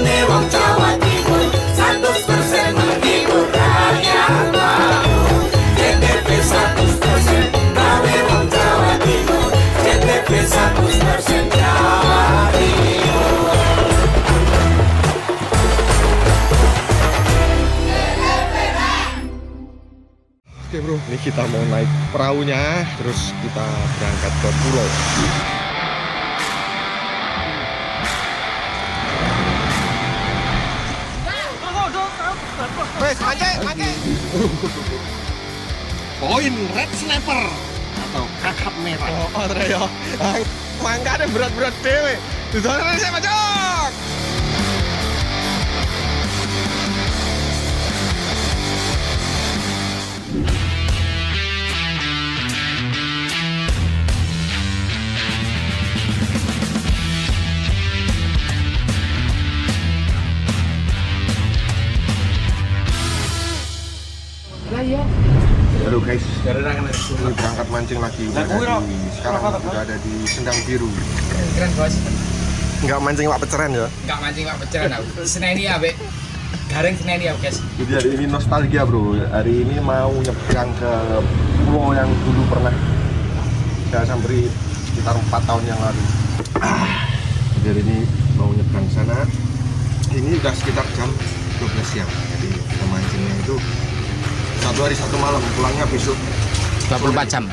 Ini wong Jawa Timur 100% menghibur rakyat makmur. JTV 100% gawe wong Jawa Timur. JTV 100% Jawa Timur. Oke bro, ini kita mau naik perahunya, terus kita berangkat ke pulau. Wes, mancing. Poin red snapper atau kakap merah. Oh, terus ya. Mangkane berat-berat dhewe. Dudane saya macok. Halo guys, ini berangkat mancing lagi. Sekarang udah ada di Sendang Biru. Keren bos. Nggak mancing Pak Peceren ya? Nggak mancing Pak Peceren aku. Seneni ya, Bek. Garing seneni ya, guys. Jadi hari ini nostalgia bro. Hari ini mau nyebrang ke pulau yang dulu pernah saya sampai sekitar 4 tahun yang lalu. Jadi hari ini mau nyebrang sana. Ini udah sekitar jam 12 siang. Jadi kita mancingnya itu 1 hari 1 malam, pulangnya besok 24 jam.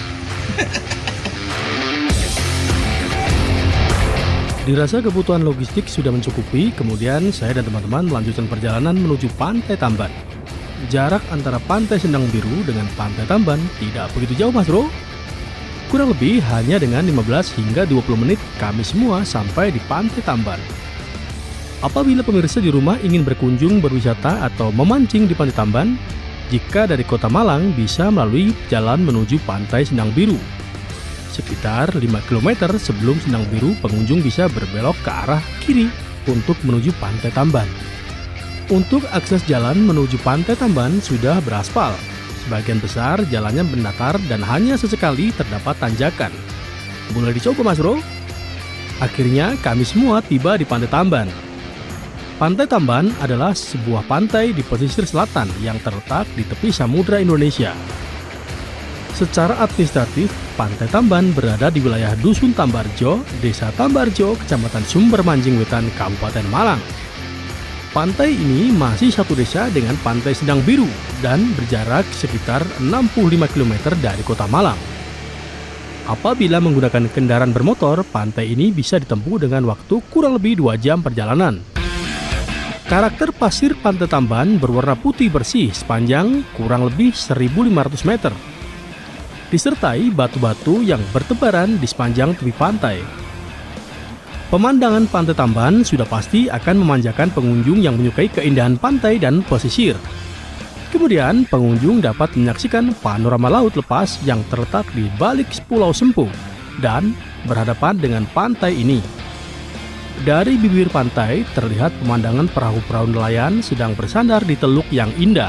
Dirasa kebutuhan logistik sudah mencukupi, kemudian saya dan teman-teman melanjutkan perjalanan menuju Pantai Tamban. Jarak antara Pantai Sendang Biru dengan Pantai Tamban tidak begitu jauh mas bro. Kurang lebih hanya dengan 15 hingga 20 menit kami semua sampai di Pantai Tamban. Apabila pemirsa di rumah ingin berkunjung, berwisata atau memancing di Pantai Tamban, jika dari kota Malang bisa melalui jalan menuju Pantai Sendang Biru. Sekitar 5 km sebelum Sendang Biru, pengunjung bisa berbelok ke arah kiri untuk menuju Pantai Tamban. Untuk akses jalan menuju Pantai Tamban sudah beraspal. Sebagian besar jalannya mendatar dan hanya sesekali terdapat tanjakan. Boleh dicoba mas bro? Akhirnya kami semua tiba di Pantai Tamban. Pantai Tamban adalah sebuah pantai di pesisir selatan yang terletak di tepi Samudra Indonesia. Secara administratif, Pantai Tamban berada di wilayah Dusun Tambarjo, Desa Tambarjo, Kecamatan Sumber Manjing Wetan, Kabupaten Malang. Pantai ini masih satu desa dengan Pantai Sendang Biru dan berjarak sekitar 65 km dari kota Malang. Apabila menggunakan kendaraan bermotor, pantai ini bisa ditempuh dengan waktu kurang lebih 2 jam perjalanan. Karakter pasir Pantai Tamban berwarna putih bersih sepanjang kurang lebih 1.500 meter. Disertai batu-batu yang bertebaran di sepanjang tepi pantai. Pemandangan Pantai Tamban sudah pasti akan memanjakan pengunjung yang menyukai keindahan pantai dan pesisir. Kemudian pengunjung dapat menyaksikan panorama laut lepas yang terletak di balik Pulau Sempu dan berhadapan dengan pantai ini. Dari bibir pantai terlihat pemandangan perahu-perahu nelayan sedang bersandar di teluk yang indah.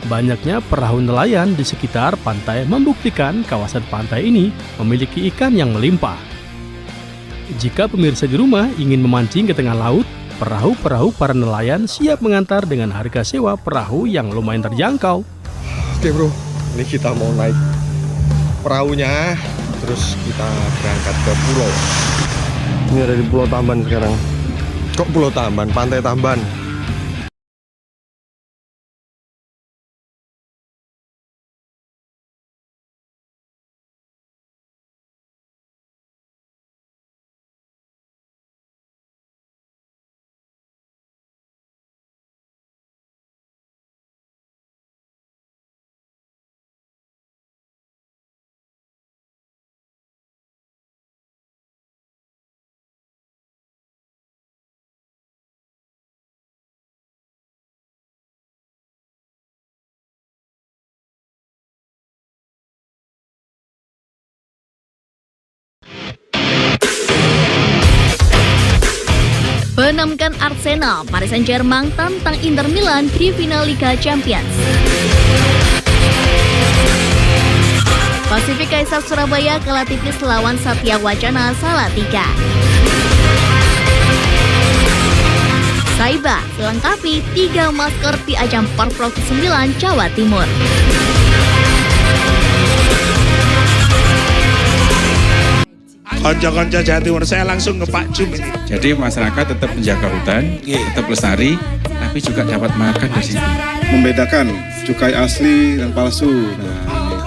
Banyaknya perahu nelayan di sekitar pantai membuktikan kawasan pantai ini memiliki ikan yang melimpah. Jika pemirsa di rumah ingin memancing ke tengah laut, perahu-perahu para nelayan siap mengantar dengan harga sewa perahu yang lumayan terjangkau. Oke bro, ini kita mau naik perahunya, terus kita berangkat ke pulau. Ini ada di Pulau Tamban sekarang. Kok Pulau Tamban? Pantai Tamban. Menamkan Arsenal, Paris Saint-Germain tantang Inter Milan di final Liga Champions. Pasifik Kaisar Surabaya kalah tipis lawan Satya Wacana Salatiga. Saiba selengkapi 3 masker di ajang Porprov 9 Jawa Timur. Konco-konco Jawa Timur, saya langsung ke Pak Jum ini. Jadi masyarakat tetap menjaga hutan, tetap lestari, tapi juga dapat makan dari situ. Membedakan cukai asli dan palsu.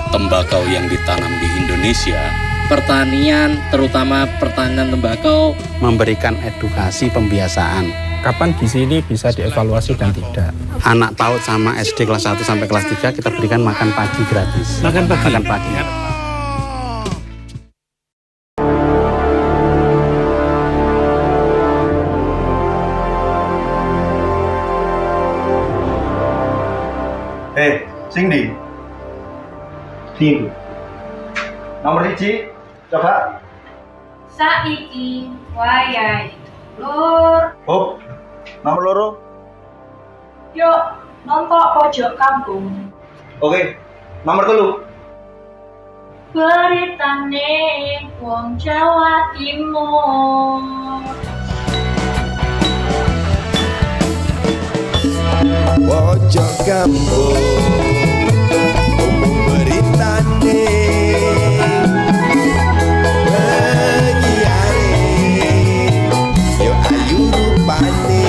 Tembakau yang ditanam di Indonesia, pertanian, terutama pertanian tembakau, memberikan edukasi pembiasaan. Kapan gizi ini bisa dievaluasi dan tidak? Anak PAUD sama SD kelas 1 sampai kelas 3 kita berikan makan pagi gratis. Makan pagi? Makan pagi. Singdi. Nomor 1, coba. Saiki wayahe lur. Oh, nomor loro. Yuk nonton pojok kampung. Oke, nomor 3. Beritane wong Jawa Timur. Pojok kampung umum beritane penyiare yo ayu rupane.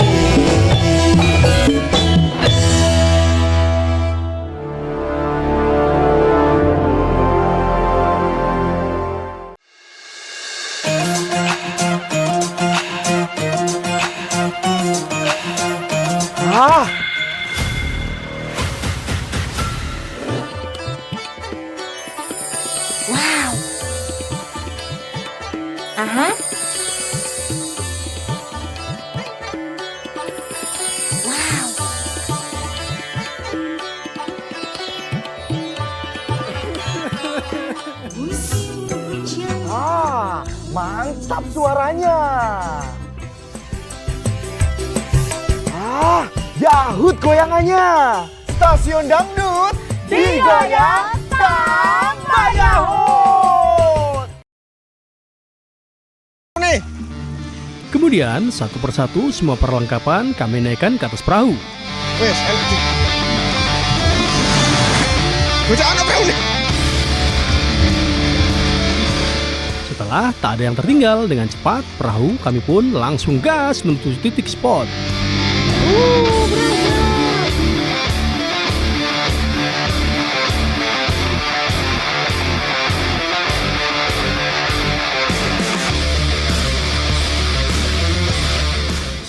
Mantap suaranya. Yahut goyangannya. Stasiun dangdut digoyang tambah yahut. Kemudian satu persatu semua perlengkapan kami naikkan ke atas perahu. Wes, enak sih. Bocah anak perahu nih. Setelah tak ada yang tertinggal, dengan cepat perahu kami pun langsung gas menuju titik spot.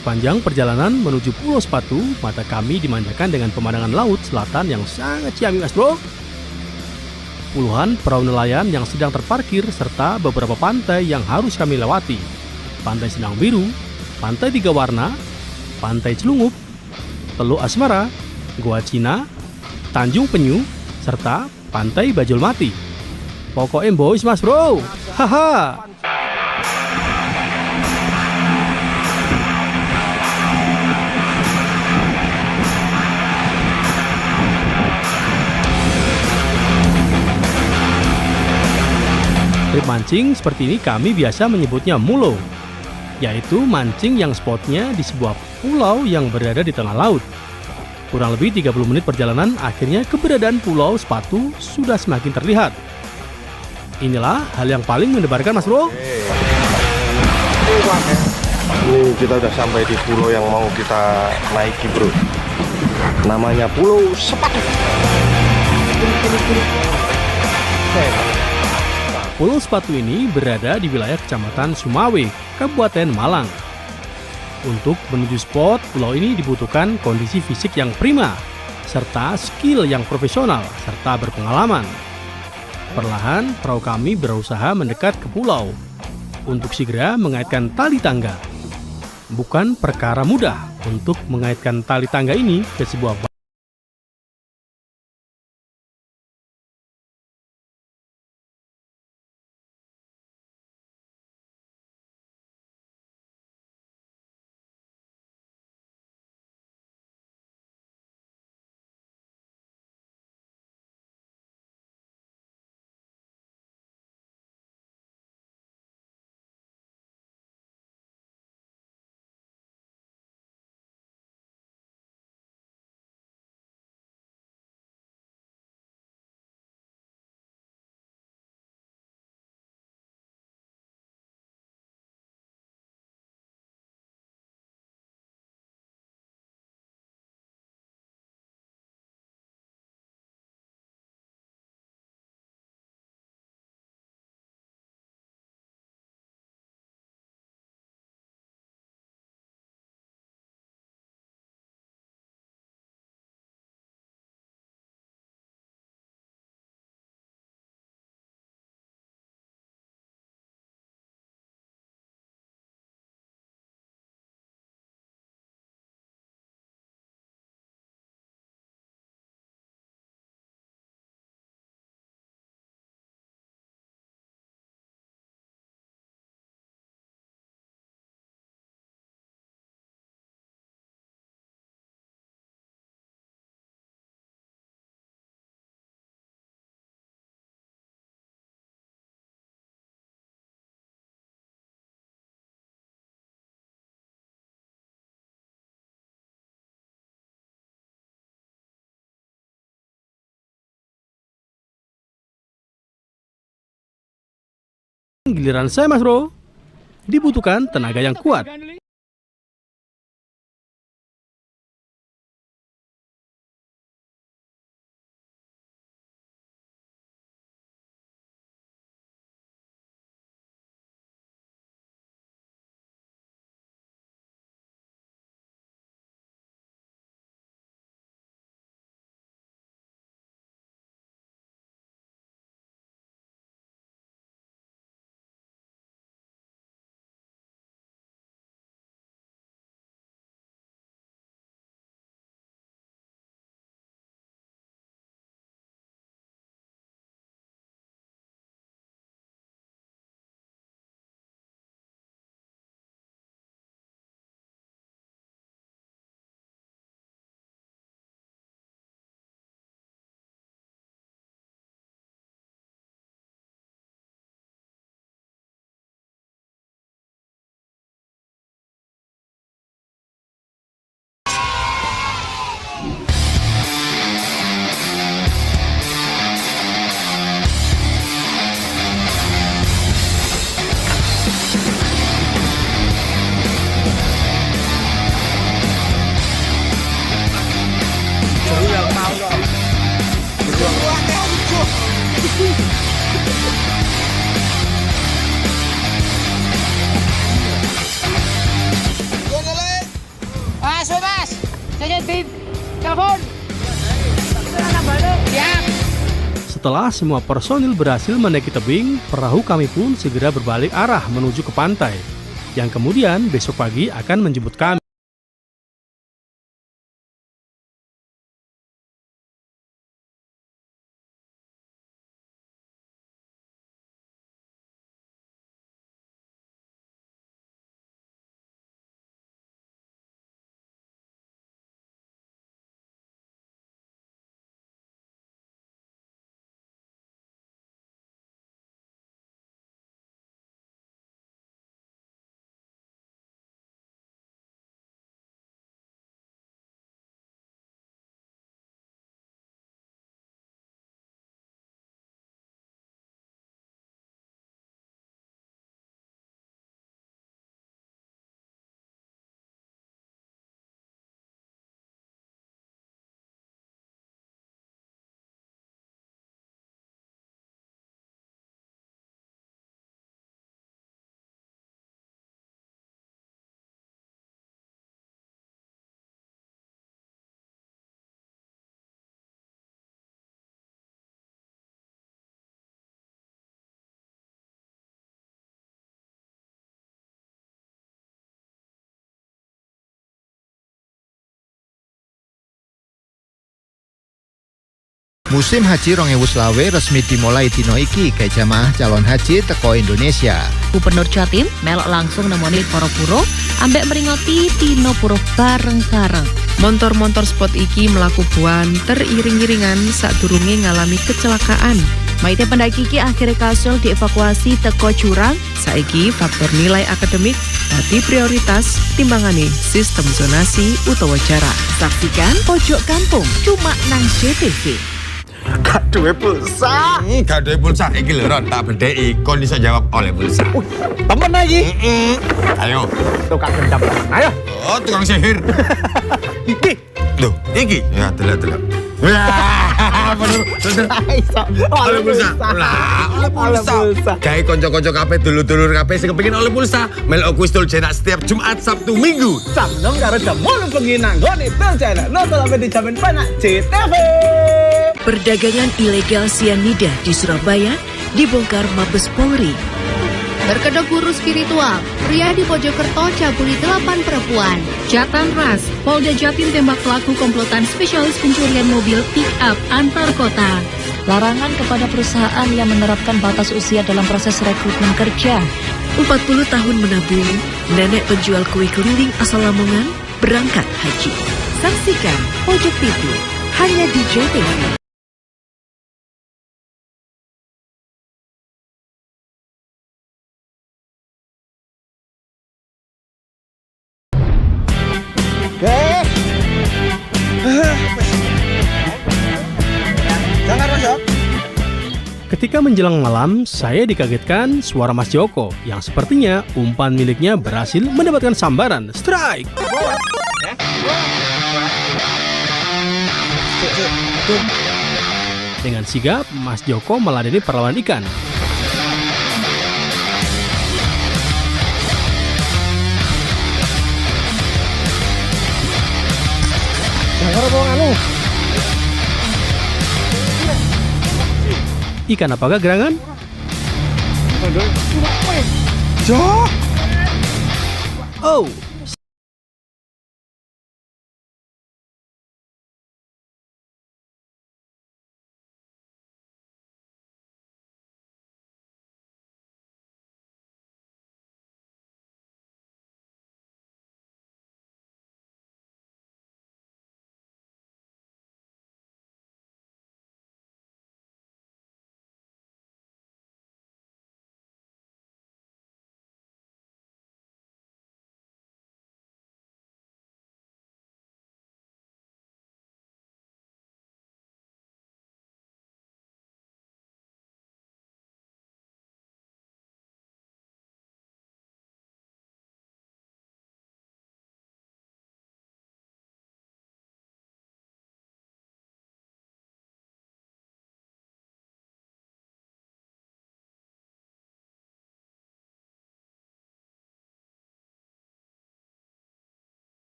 Sepanjang perjalanan menuju Pulau Sepatu, mata kami dimanjakan dengan pemandangan laut selatan yang sangat ciamik, mas bro. Puluhan perahu nelayan yang sedang terparkir serta beberapa pantai yang harus kami lewati. Pantai Sendang Biru, Pantai Tiga Warna, Pantai Celungup, Teluk Asmara, Goa Cina, Tanjung Penyu, serta Pantai Bajul Mati. Pokoknya boys mas bro, haha. Trip mancing seperti ini kami biasa menyebutnya mulo, yaitu mancing yang spotnya di sebuah pulau yang berada di tengah laut. Kurang lebih 30 menit perjalanan, akhirnya keberadaan Pulau Sepatu sudah semakin terlihat. Inilah hal yang paling mendebarkan mas bro. Ini kita udah sampai di pulau yang mau kita naiki bro. Namanya Pulau Sepatu. Pulau Sepatu ini berada di wilayah Kecamatan Sumawe, Kabupaten Malang. Untuk menuju spot pulau ini dibutuhkan kondisi fisik yang prima, serta skill yang profesional, serta berpengalaman. Perlahan, perahu kami berusaha mendekat ke pulau untuk segera mengaitkan tali tangga. Bukan perkara mudah untuk mengaitkan tali tangga ini ke sebuah Sekarang giliran saya, Mas Bro. Dibutuhkan tenaga yang kuat. Setelah semua personil berhasil menaiki tebing, perahu kami pun segera berbalik arah menuju ke pantai, yang kemudian besok pagi akan menjemput kami. Musim Haji 2020 resmi dimulai dino iki ke jamaah calon haji teko Indonesia. Gubernur Jatim melok langsung nemoni para buruh ambek meringoti dino buruh bareng-bareng. Montor-montor spot iki melaku buanter iring-iringan sadurunge ngalami kecelakaan. Maite pendaki iki akhirnya kasul dievakuasi teko jurang. Saiki faktor nilai akademik dadi prioritas timbangane sistem zonasi utawa jarak. Saksikan Pojok Kampung cuma nang JTV. Gak duwe pulsa. Gak duwe pulsa. Iki lho Ron, tak bedheki kon iso jawab oleh pulsa. Temen lagi. Ayo. Tukang gendam. Ayo. Oh, tukang sihir. Iki. Loh, iki. Ya, delok. Bener. Oleh pulsa. Lah, oleh pulsa. Gawe kanca-kanca kabeh dulur-dulur kabeh sing kepengin oleh pulsa, melok kuis Tul Jenak setiap Jumat, Sabtu, Minggu. Jam 6 karo jam 8 bengi nang nggone Tul Jenak. Nonton sampe dijamin penak JTV. Perdagangan ilegal sianida di Surabaya dibongkar Mabes Polri. Berkedok guru spiritual, pria di Mojokerto cabuli 8 perempuan. Jatan ras, Polda Jatim tembak pelaku komplotan spesialis pencurian mobil pick-up antar kota. Larangan kepada perusahaan yang menerapkan batas usia dalam proses rekrutmen kerja. 40 tahun menabung, nenek penjual kue keliling asal Lamongan berangkat haji. Saksikan Pojok TV hanya di JTV. Ketika menjelang malam, saya dikagetkan suara Mas Joko yang sepertinya umpan miliknya berhasil mendapatkan sambaran strike. Dengan sigap, Mas Joko meladeni perlawanan ikan. Ikan apakah gerangan? Oh,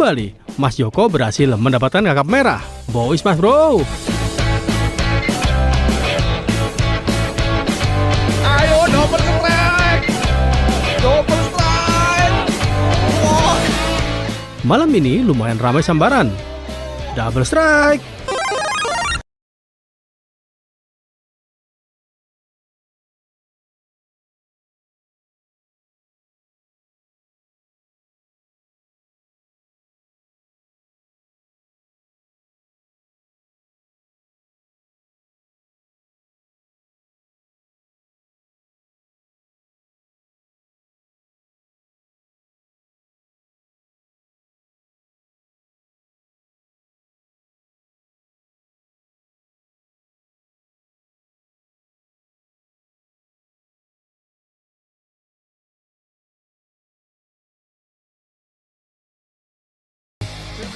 kembali, Mas Joko berhasil mendapatkan kakap merah. Bois Mas Bro. Ayo double strike. Double strike. Wow. Malam ini lumayan ramai sambaran. Double strike.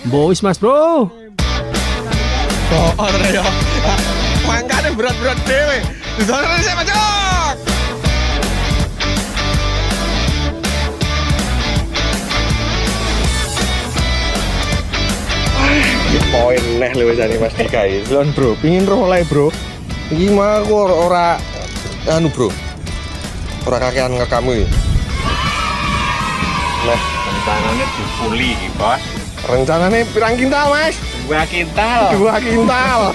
Bois Mas Bro. Oh, ya. Mangkane berat-berat dhewe. Disana sik Mas Jok. Iki poin neh lho jane Mas Dika iki. Lon Bro, pengin roleh Bro. Iki mah aku ora anu Bro. Ora kakean ngekamu iki. Nah, rencananya dipuli iki, Bos. Rencananya pirang kintal, Mas? 2 kintal. 2 kintal.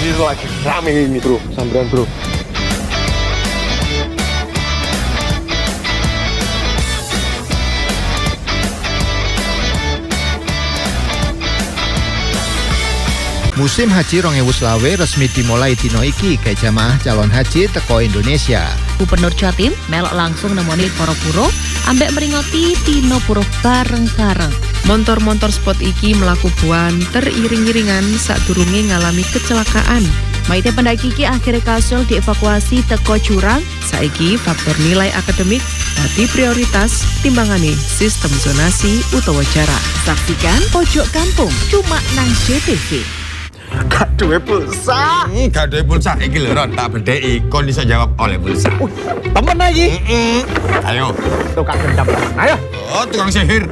Ini lagi rame ini, Bro. Sambaran, Bro. Musim Haji 2020 resmi dimulai dino iki ke jamaah calon haji teko Indonesia. Gubernur Jatim melok langsung nemoni para buruh ambek meringoti dino buruh bareng-bareng. Montor-montor spot iki melaku buan teriring-iringan sadurunge ngalami kecelakaan. Maite pendaki iki akhirnya kasul dievakuasi teko jurang. Saiki faktor nilai akademik dadi prioritas timbangane sistem zonasi utawa jarak. Saksikan Pojok Kampung cuma nang JTV. Gak duwe pulsa. Gak duwe pulsa iki lho Ron, tak bedheki kon iso jawab oleh pulsa. Temen lagi. Ayo. Tukang gendam. Ayo. Oh, tukang sihir.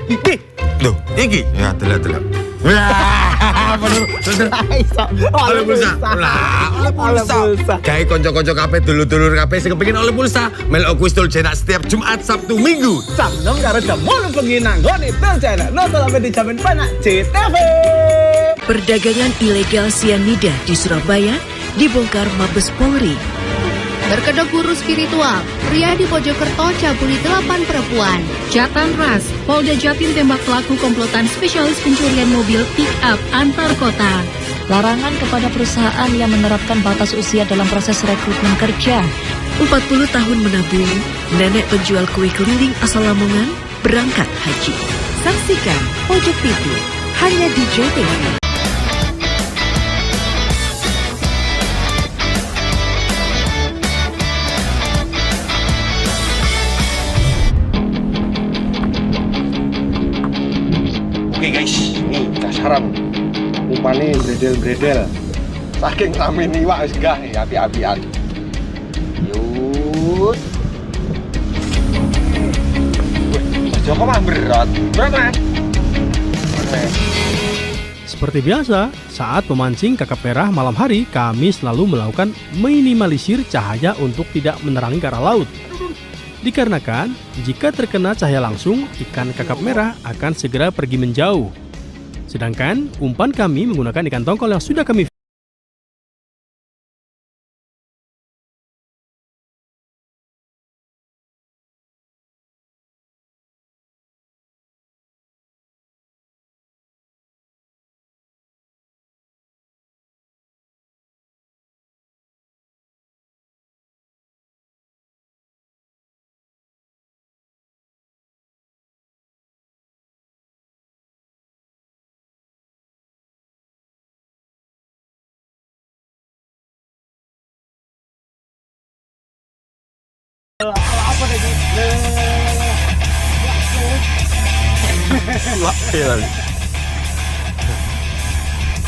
Iki. Loh, iki. Ya, delok-delok. Bener. Oleh pulsa. Lah, oleh pulsa. Gawe kanca-kanca kabeh dulur-dulur kabeh sing kepengin oleh pulsa, melok kuis tol cenak setiap Jumat, Sabtu, Minggu. Jam 6 karo jam 8 bengi nang nggone Tel Channel nonton sampai dijamin penak CTV. Perdagangan ilegal sianida di Surabaya dibongkar Mabes Polri. Berkedok guru spiritual, pria di Mojokerto cabuli 8 perempuan. Jatan Ras, Polda Jatim tembak pelaku komplotan spesialis pencurian mobil pick-up antar kota. Larangan kepada perusahaan yang menerapkan batas usia dalam proses rekrutmen kerja. 40 tahun menabung, nenek penjual kue keliling asal Lamongan berangkat haji. Saksikan Pojok TV hanya di JTV. Oke guys, ini dasaran umpannya bredel-bredel. Saking rame niwak wis gah api-apian. Yus. Mas Joko mah berat Mas. Seperti biasa, saat memancing kakap merah malam hari, kami selalu melakukan minimalisir cahaya untuk tidak menerangi ke arah laut. Dikarenakan, jika terkena cahaya langsung, ikan kakap merah akan segera pergi menjauh. Sedangkan, umpan kami menggunakan ikan tongkol yang sudah kami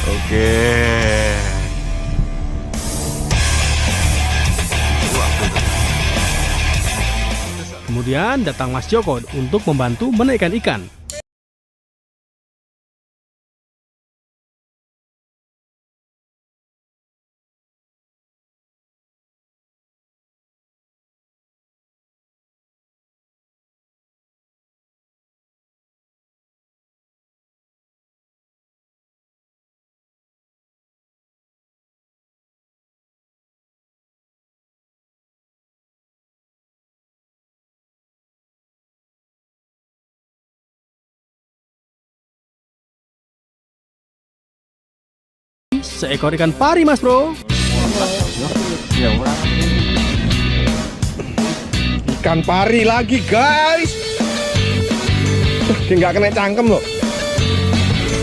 Oke. Kemudian datang Mas Joko untuk membantu menaikkan ikan. Seekor ikan pari, Mas Bro. Ikan pari lagi guys. Dia nggak kena cangkem loh.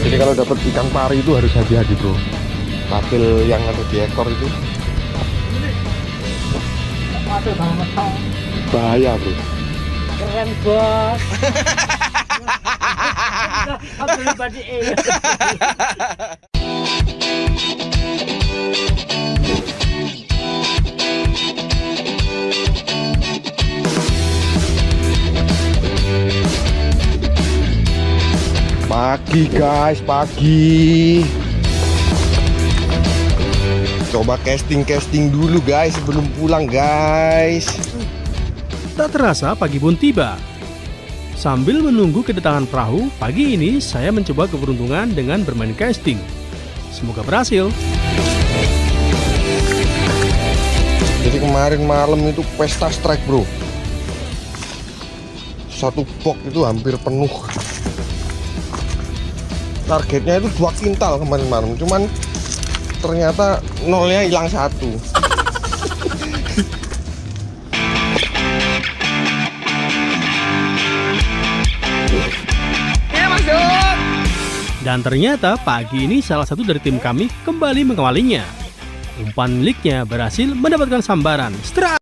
Jadi kalau dapat ikan pari itu harus hati-hati bro. Lapil yang ada di ekor itu bahaya bro. Keren bos. Pagi guys, pagi. Coba casting dulu guys sebelum pulang guys. Tak terasa pagi pun tiba. Sambil menunggu kedatangan perahu, pagi ini saya mencoba keberuntungan dengan bermain casting. Semoga berhasil. Jadi kemarin malam itu pesta strike bro. Satu box itu hampir penuh. Targetnya itu 2 kintal kemarin malam, cuman ternyata nolnya hilang 1. Ya masuk. Dan ternyata pagi ini salah satu dari tim kami kembali mengawalinya. Umpan miliknya berhasil mendapatkan sambaran. Strike!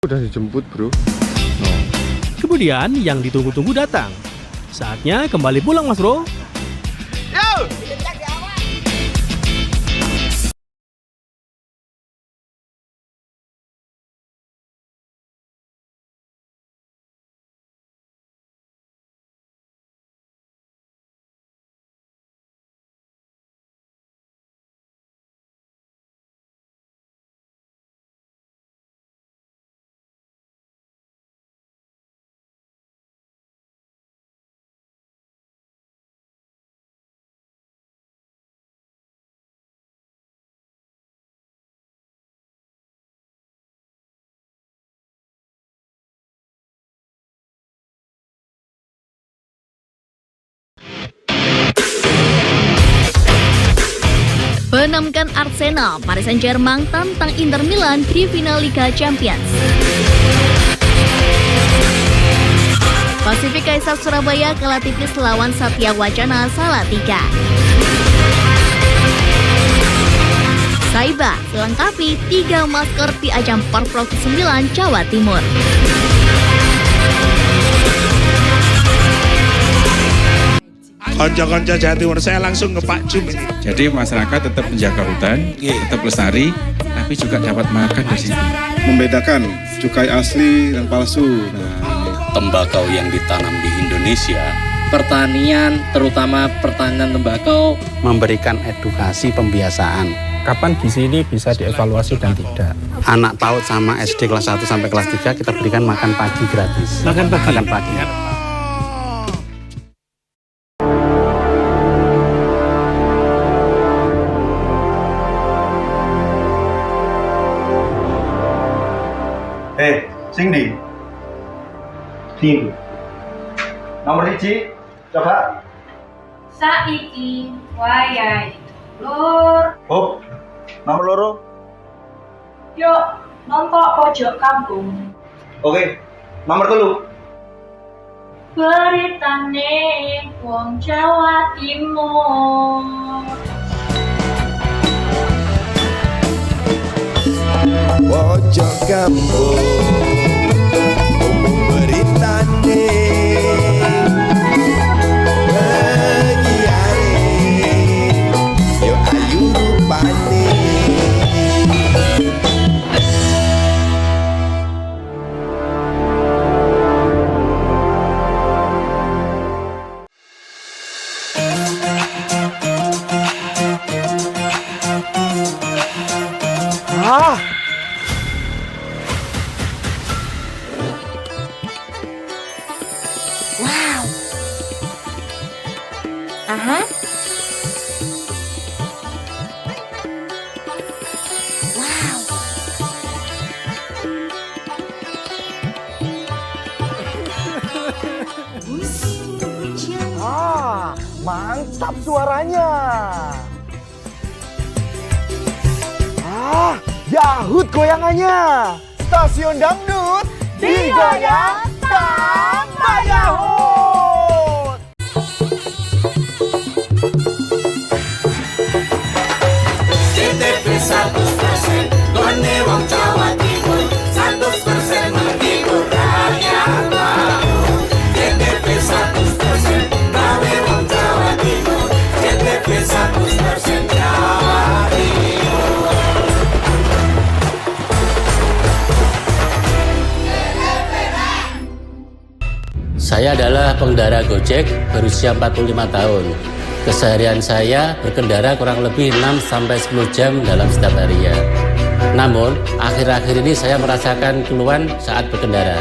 Udah dijemput, bro. Kemudian yang ditunggu-tunggu datang. Saatnya kembali pulang, Mas Bro. Menamkan Arsenal, Paris Saint-Germain tantang Inter Milan di final Liga Champions. Pasifik Kaisar Surabaya kalah tipis lawan Satya Wacana Salatiga. Saiba dilengkapi 3 masker di ajang Porprov 9 Jawa Timur. Konco-konco Jawa Timur, saya langsung ke Pak Jum ini. Jadi masyarakat tetap menjaga hutan, tetap lestari, tapi juga dapat makan di sini. Membedakan cukai asli dan palsu. Tembakau yang ditanam di Indonesia, pertanian, terutama pertanian tembakau, memberikan edukasi pembiasaan. Kapan gizi ini bisa dievaluasi dan tidak. Anak PAUD sama SD kelas 1 sampai kelas 3 kita berikan makan pagi gratis. Makan pagi? Makan pagi. Sing nomor 1 coba. Saiki wayahe lur. Hop. Nomor 2. Yuk nonton pojok kampung. Oke. Nomor 3. Beritane wong Jawa Timur. Pojok kampung umum beritane penyiare yo ayu rupane. Mantap suaranya. Yahut goyangannya. Stasiun dangdut digoyang tambah yahut. CTV 100% gone wong Jawa Timur, 100% menghibur rakyat makmur. CTV 100% gawe wong Jawa Timur, CTV 100% Jawa Timur. Saya adalah pengendara Gojek berusia 45 tahun. Keseharian saya berkendara kurang lebih 6-10 jam dalam setiap harinya. Namun, akhir-akhir ini saya merasakan keluhan saat berkendara.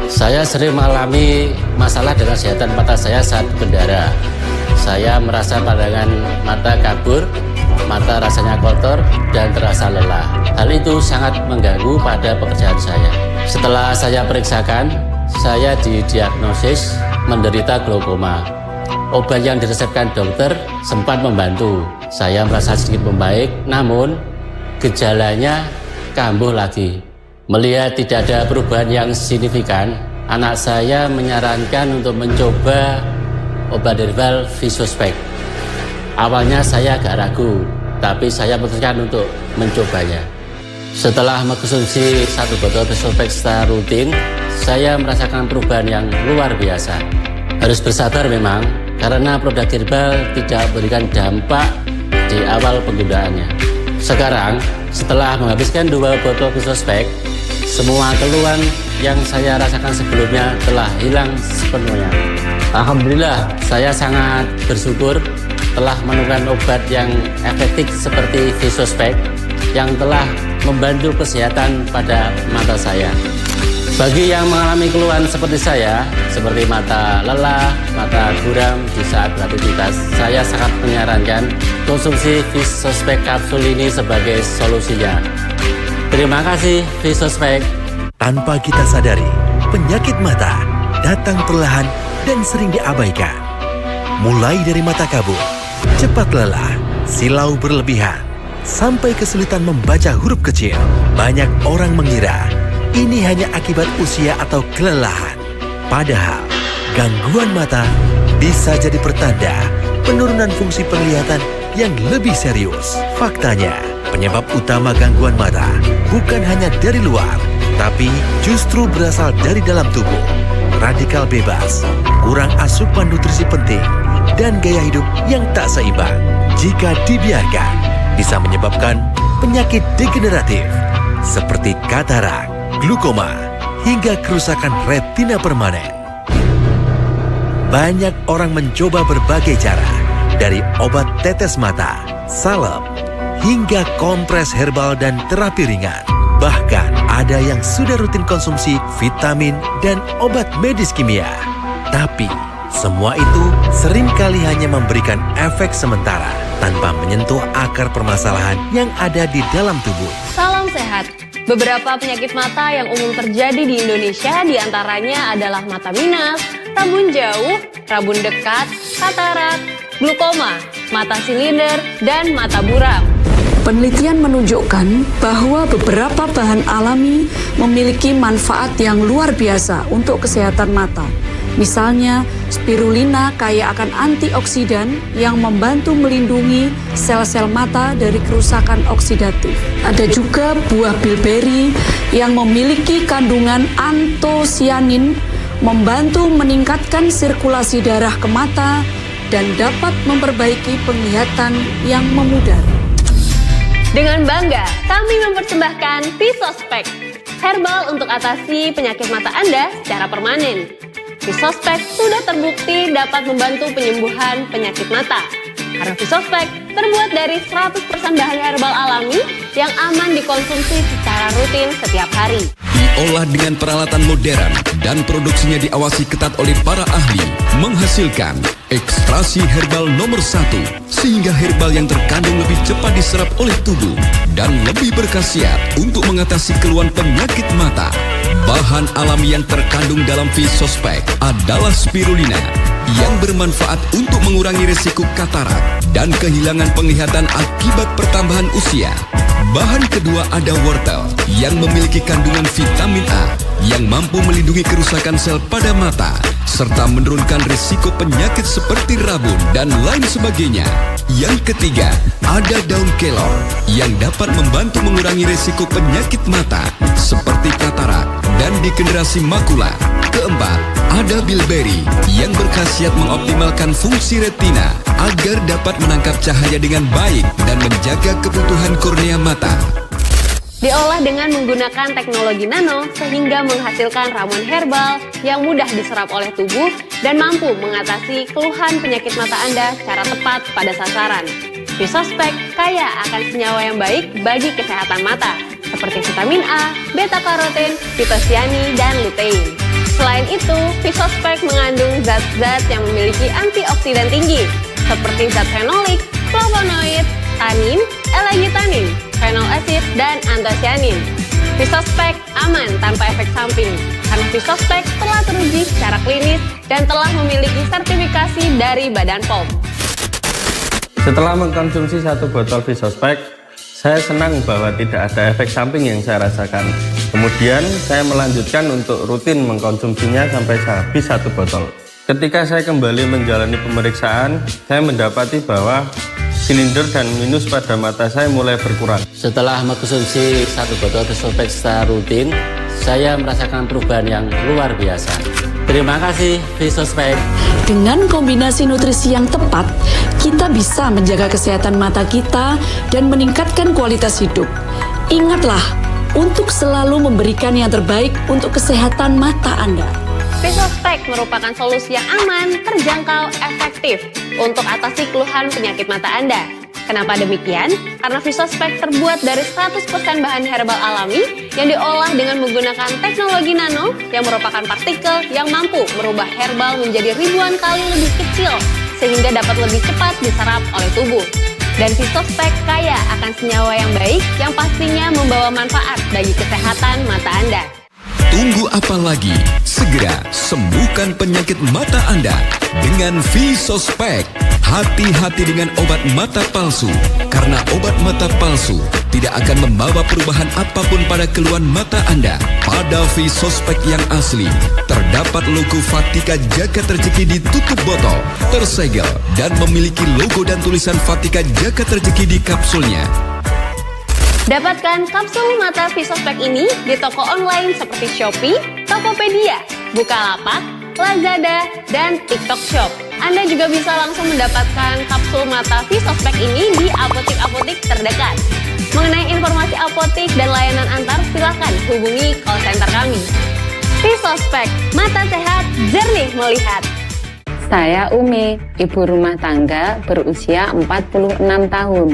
Saya sering mengalami masalah dengan kesehatan mata saya saat berkendara. Saya merasa pandangan mata kabur, mata rasanya kotor, dan terasa lelah. Hal itu sangat mengganggu pada pekerjaan saya. Setelah saya periksakan, saya didiagnosis menderita glaukoma. Obat yang diresepkan dokter sempat membantu. Saya merasa sedikit membaik, namun gejalanya kambuh lagi. Melihat tidak ada perubahan yang signifikan, anak saya menyarankan untuk mencoba obat herbal Visospek. Awalnya saya agak ragu, tapi saya memutuskan untuk mencobanya. Setelah mengkonsumsi 1 botol Visospek secara rutin, saya merasakan perubahan yang luar biasa. Harus bersabar memang, karena produk herbal tidak memberikan dampak di awal penggunaannya. Sekarang, setelah menghabiskan 2 botol Visospek, semua keluhan yang saya rasakan sebelumnya telah hilang sepenuhnya. Alhamdulillah, saya sangat bersyukur telah menemukan obat yang efektif seperti Visospek yang telah membantu kesehatan pada mata saya. Bagi yang mengalami keluhan seperti saya, seperti mata lelah, mata buram di saat beraktivitas, saya sangat menyarankan konsumsi Visospek kapsul ini sebagai solusinya. Terima kasih Visospek. Tanpa kita sadari, penyakit mata datang perlahan dan sering diabaikan. Mulai dari mata kabur, cepat lelah, silau berlebihan, sampai kesulitan membaca huruf kecil. Banyak orang mengira ini hanya akibat usia atau kelelahan. Padahal, gangguan mata bisa jadi pertanda penurunan fungsi penglihatan yang lebih serius. Faktanya, penyebab utama gangguan mata bukan hanya dari luar, tapi justru berasal dari dalam tubuh. Radikal bebas, kurang asupan nutrisi penting, dan gaya hidup yang tak seimbang. Jika dibiarkan, bisa menyebabkan penyakit degeneratif seperti katarak, glukoma, hingga kerusakan retina permanen. Banyak orang mencoba berbagai cara, dari obat tetes mata, salep, hingga kompres herbal dan terapi ringan. Bahkan ada yang sudah rutin konsumsi vitamin dan obat medis kimia. Tapi semua itu seringkali hanya memberikan efek sementara tanpa menyentuh akar permasalahan yang ada di dalam tubuh. Salam sehat. Beberapa penyakit mata yang umum terjadi di Indonesia diantaranya adalah mata minus, rabun jauh, rabun dekat, katarak, glukoma, mata silinder, dan mata buram. Penelitian menunjukkan bahwa beberapa bahan alami memiliki manfaat yang luar biasa untuk kesehatan mata. Misalnya, spirulina kaya akan antioksidan yang membantu melindungi sel-sel mata dari kerusakan oksidatif. Ada juga buah bilberi yang memiliki kandungan antosianin, membantu meningkatkan sirkulasi darah ke mata dan dapat memperbaiki penglihatan yang memudar. Dengan bangga, kami mempersembahkan Visospek, herbal untuk atasi penyakit mata Anda secara permanen. Visospek sudah terbukti dapat membantu penyembuhan penyakit mata. Karena Visospek terbuat dari 100% bahan herbal alami yang aman dikonsumsi secara rutin setiap hari. Diolah dengan peralatan modern dan produksinya diawasi ketat oleh para ahli, menghasilkan ekstraksi herbal nomor 1, sehingga herbal yang terkandung lebih cepat diserap oleh tubuh dan lebih berkhasiat untuk mengatasi keluhan penyakit mata. Bahan alami yang terkandung dalam Visospek adalah spirulina yang bermanfaat untuk mengurangi risiko katarak dan kehilangan penglihatan akibat pertambahan usia. Bahan kedua ada wortel yang memiliki kandungan vitamin A yang mampu melindungi kerusakan sel pada mata serta menurunkan risiko penyakit seperti rabun dan lain sebagainya. Yang ketiga, ada daun kelor yang dapat membantu mengurangi risiko penyakit mata seperti katarak dan degenerasi makula. Keempat, ada bilberi yang berkhasiat mengoptimalkan fungsi retina agar dapat menangkap cahaya dengan baik dan menjaga kebutuhan kornea mata. Diolah dengan menggunakan teknologi nano sehingga menghasilkan ramuan herbal yang mudah diserap oleh tubuh dan mampu mengatasi keluhan penyakit mata Anda secara tepat pada sasaran. Visospek kaya akan senyawa yang baik bagi kesehatan mata, seperti vitamin A, beta-karoten, fitosiani, dan lutein. Selain itu, Visospek mengandung zat-zat yang memiliki antioksidan tinggi, seperti zat fenolik, flavonoid, tanin, L-gitanin, phenol acid, dan antosianin. Visospek aman tanpa efek samping, karena Visospek telah teruji secara klinis dan telah memiliki sertifikasi dari Badan POM. Setelah mengkonsumsi 1 botol Visospek, saya senang bahwa tidak ada efek samping yang saya rasakan. Kemudian saya melanjutkan untuk rutin mengkonsumsinya sampai habis 1 botol. Ketika saya kembali menjalani pemeriksaan, saya mendapati bahwa silinder dan minus pada mata saya mulai berkurang. Setelah mengkonsumsi 1 botol Visospek secara rutin, saya merasakan perubahan yang luar biasa. Terima kasih Visospek. Dengan kombinasi nutrisi yang tepat, kita bisa menjaga kesehatan mata kita dan meningkatkan kualitas hidup. Ingatlah, untuk selalu memberikan yang terbaik untuk kesehatan mata Anda. Visospek merupakan solusi yang aman, terjangkau, efektif untuk atasi keluhan penyakit mata Anda. Kenapa demikian? Karena Visospek terbuat dari 100% bahan herbal alami yang diolah dengan menggunakan teknologi nano yang merupakan partikel yang mampu merubah herbal menjadi ribuan kali lebih kecil sehingga dapat lebih cepat diserap oleh tubuh. Dan Visospek kaya akan senyawa yang baik yang pastinya membawa manfaat bagi kesehatan mata Anda. Tunggu apa lagi? Segera sembuhkan penyakit mata Anda dengan Visospek. Hati-hati dengan obat mata palsu, karena obat mata palsu tidak akan membawa perubahan apapun pada keluhan mata Anda. Pada Visospek yang asli, terdapat logo Vatika Jagat Rezeki di tutup botol, tersegel, dan memiliki logo dan tulisan Vatika Jagat Rezeki di kapsulnya. Dapatkan kapsul mata Visospek ini di toko online seperti Shopee, Tokopedia, Bukalapak, Lazada, dan TikTok Shop. Anda juga bisa langsung mendapatkan kapsul mata Visospek ini di apotik-apotik terdekat. Mengenai informasi apotik dan layanan antar, silakan hubungi call center kami. Visospek, mata sehat, jernih melihat. Saya Umi, ibu rumah tangga berusia 46 tahun.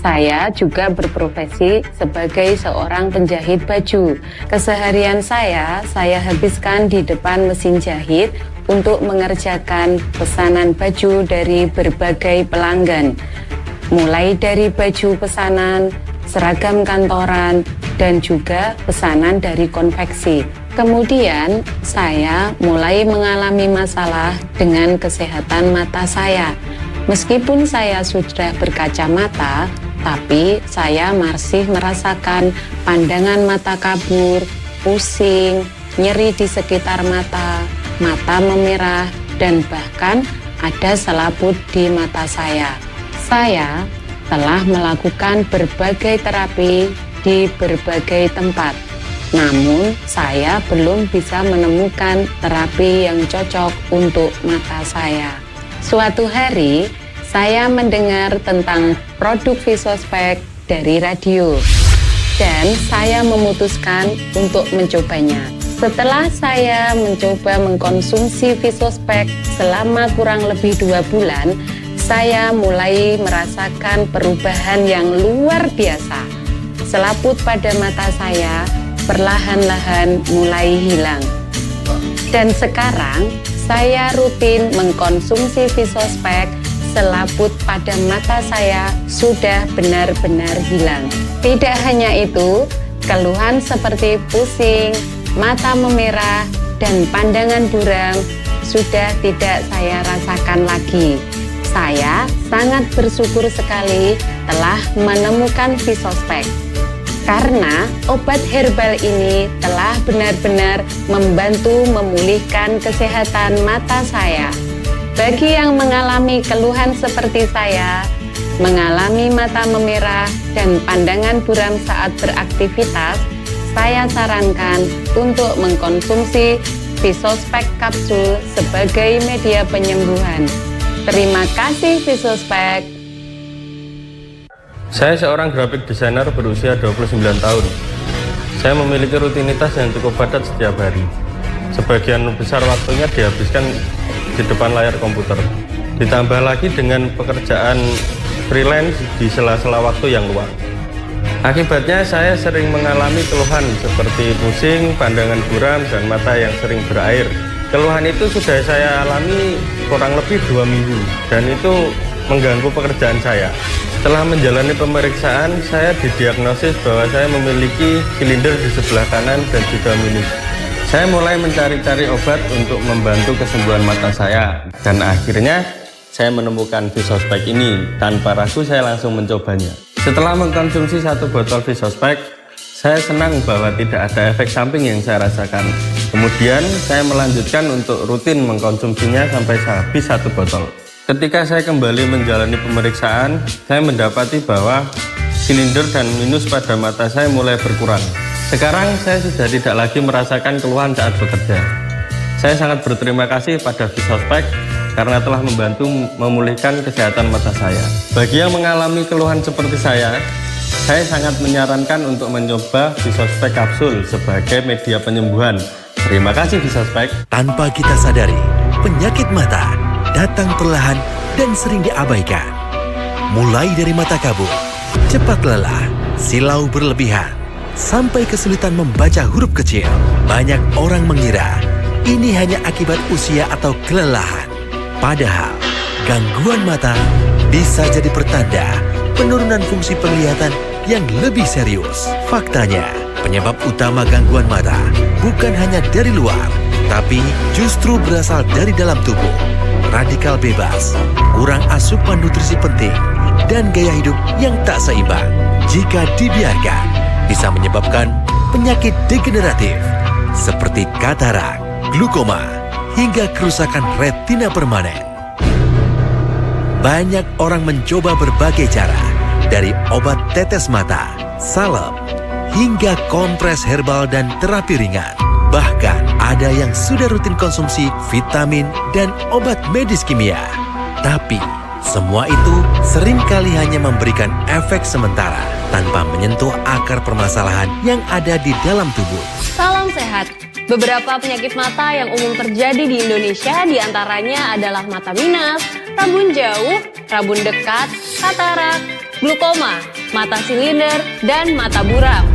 Saya juga berprofesi sebagai seorang penjahit baju. Keseharian saya habiskan di depan mesin jahit untuk mengerjakan pesanan baju dari berbagai pelanggan. Mulai dari baju pesanan, seragam kantoran, dan juga pesanan dari konveksi. Kemudian saya mulai mengalami masalah dengan kesehatan mata saya. Meskipun saya sudah berkacamata, tapi saya masih merasakan pandangan mata kabur, pusing, nyeri di sekitar mata, mata memerah, dan bahkan ada selaput di mata saya. Saya telah melakukan berbagai terapi di berbagai tempat. Namun, saya belum bisa menemukan terapi yang cocok untuk mata saya. Suatu hari, saya mendengar tentang produk Visospek dari radio, dan saya memutuskan untuk mencobanya. Setelah saya mencoba mengkonsumsi Visospek selama kurang lebih 2 bulan, saya mulai merasakan perubahan yang luar biasa. Selaput pada mata saya perlahan-lahan mulai hilang. Dan sekarang saya rutin mengkonsumsi Visospek, selaput pada mata saya sudah benar-benar hilang. Tidak hanya itu, keluhan seperti pusing, mata memerah, dan pandangan buram sudah tidak saya rasakan lagi. Saya sangat bersyukur sekali telah menemukan Visospek, karena obat herbal ini telah benar-benar membantu memulihkan kesehatan mata saya. Bagi yang mengalami keluhan seperti saya, mengalami mata memerah dan pandangan buram saat beraktivitas, saya sarankan untuk mengkonsumsi Visospek kapsul sebagai media penyembuhan. Terima kasih Visospek. Saya seorang graphic designer berusia 29 tahun. Saya memiliki rutinitas yang cukup padat setiap hari. Sebagian besar waktunya dihabiskan di depan layar komputer. Ditambah lagi dengan pekerjaan freelance di sela-sela waktu yang luang. Akibatnya saya sering mengalami keluhan seperti pusing, pandangan buram, dan mata yang sering berair. Keluhan itu sudah saya alami kurang lebih 2 minggu, dan itu mengganggu pekerjaan saya. Setelah menjalani pemeriksaan, saya didiagnosis bahwa saya memiliki silinder di sebelah kanan dan juga minus. Saya mulai mencari-cari obat untuk membantu kesembuhan mata saya, dan akhirnya saya menemukan Visospek ini. Tanpa ragu saya langsung mencobanya. Setelah mengkonsumsi 1 botol Visospek, saya senang bahwa tidak ada efek samping yang saya rasakan. Kemudian saya melanjutkan untuk rutin mengkonsumsinya sampai habis 1 botol. Ketika saya kembali menjalani pemeriksaan, saya mendapati bahwa silinder dan minus pada mata saya mulai berkurang. Sekarang saya sudah tidak lagi merasakan keluhan saat bekerja. Saya sangat berterima kasih pada Visospek karena telah membantu memulihkan kesehatan mata saya. Bagi yang mengalami keluhan seperti saya sangat menyarankan untuk mencoba Visospek kapsul sebagai media penyembuhan. Terima kasih Visospek. Tanpa kita sadari, penyakit mata datang perlahan dan sering diabaikan. Mulai dari mata kabur, cepat lelah, silau berlebihan, sampai kesulitan membaca huruf kecil. Banyak orang mengira ini hanya akibat usia atau kelelahan. Padahal, gangguan mata bisa jadi pertanda penurunan fungsi penglihatan yang lebih serius. Faktanya, penyebab utama gangguan mata bukan hanya dari luar, tapi justru berasal dari dalam tubuh. Radikal bebas, kurang asupan nutrisi penting, dan gaya hidup yang tak seimbang. Jika dibiarkan, bisa menyebabkan penyakit degeneratif seperti katarak, glukoma, hingga kerusakan retina permanen. Banyak orang mencoba berbagai cara, dari obat tetes mata, salep, hingga kompres herbal dan terapi ringan. Bahkan ada yang sudah rutin konsumsi vitamin dan obat medis kimia. Tapi semua itu seringkali hanya memberikan efek sementara tanpa menyentuh akar permasalahan yang ada di dalam tubuh. Salam sehat. Beberapa penyakit mata yang umum terjadi di Indonesia diantaranya adalah mata minus, rabun jauh, rabun dekat, katarak, glukoma, mata silinder, dan mata buram.